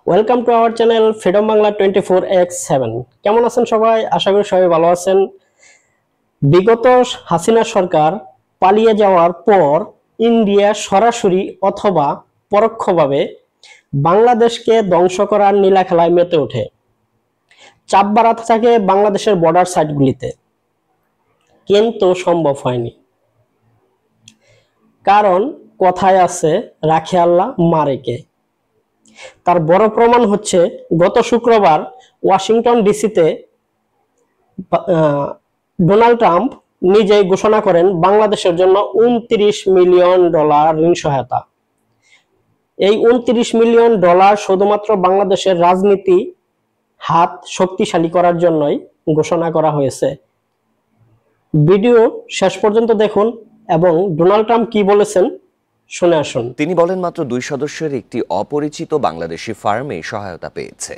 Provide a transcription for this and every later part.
Welcome to our channel freedom Bangla 24x7। কেমন আছেন সবাই? আশা করি সবাই ভালো আছেন। বিগত হাসিনা সরকার পালিয়ে যাওয়ার পর ইন্ডিয়া সরাসরি অথবা পরোক্ষভাবে বাংলাদেশকে ধ্বংস করার নীলা খেলায় মেতে ওঠে। চাপ বাড়াতে থাকে বাংলাদেশের বর্ডার সাইটগুলিতে, কিন্তু সম্ভব হয়নি। কারণ কথায় আছে, রাখে আল্লাহ মারে কে। তার বড় প্রমাণ হচ্ছে গত শুক্রবার ওয়াশিংটন ডিসিতে ডোনাল্ড ট্রাম্প নিজেই ঘোষণা করেন বাংলাদেশের জন্য $29 মিলিয়ন ঋণ সহায়তা। এই $29 মিলিয়ন শুধুমাত্র বাংলাদেশের রাজনীতি হাত শক্তিশালী করার জন্যই ঘোষণা করা হয়েছে। ভিডিও শেষ পর্যন্ত দেখুন এবং ডোনাল্ড ট্রাম্প কি বলেছেন শুনে আসুন। তিনি বলেন, মাত্র 2 সদস্যের একটি অপরিচিত বাংলাদেশি ফার্মে সহায়তা পেয়েছে।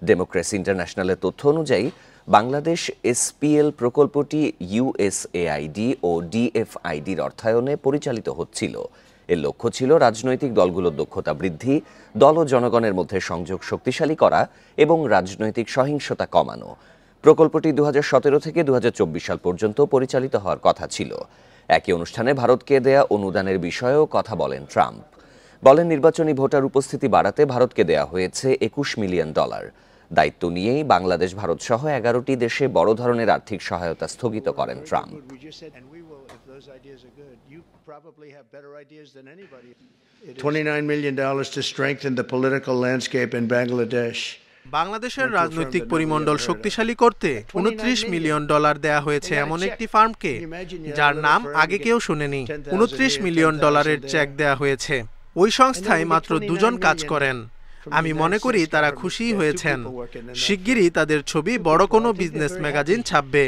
ডেমোক্রেসি ইন্টারন্যাশনালের তথ্য অনুযায়ী বাংলাদেশ এসপিএল প্রকল্পটি ইউএসএআইডি ও ডিএফআইডির অর্থায়নে পরিচালিত হচ্ছিল। এর লক্ষ্য ছিল রাজনৈতিক দলগুলোর দক্ষতা বৃদ্ধি, দল ও জনগণের মধ্যে সংযোগ শক্তিশালী করা এবং রাজনৈতিক সহিংসতা কমানো। প্রকল্পটি 2017 থেকে 2024 সাল পর্যন্ত পরিচালিত হওয়ার কথা ছিল। একই অনুষ্ঠানে ভারতকে দেয়া অনুদানের বিষয়েও কথা বলেন ট্রাম্প। বলেন, নির্বাচনী ভোটার উপস্থিতি বাড়াতে ভারতকে দেয়া হয়েছে $21 মিলিয়ন। দায়িত্ব নিয়েই বাংলাদেশ, ভারত সহ 11টি দেশে বড় ধরনের আর্থিক সহায়তা স্থগিত করেন Trump. $29 million to strengthen the political landscape in Bangladesh. বাংলাদেশের রাজনৈতিক পরিমণ্ডল শক্তিশালী করতে $29 মিলিয়ন দেয়া হয়েছে এমন একটি ফার্মকে, যার নাম আগে কেউ শুনেনি। $29 মিলিয়ন চেক দেয়া হয়েছে। ওই সংস্থায় মাত্র 2 জন কাজ করেন। আমি মনে করি তারা খুশি হয়েছেন। শিগগিরই তাদের ছবি বড় কোনো বিজনেস ম্যাগাজিন ছাপবে।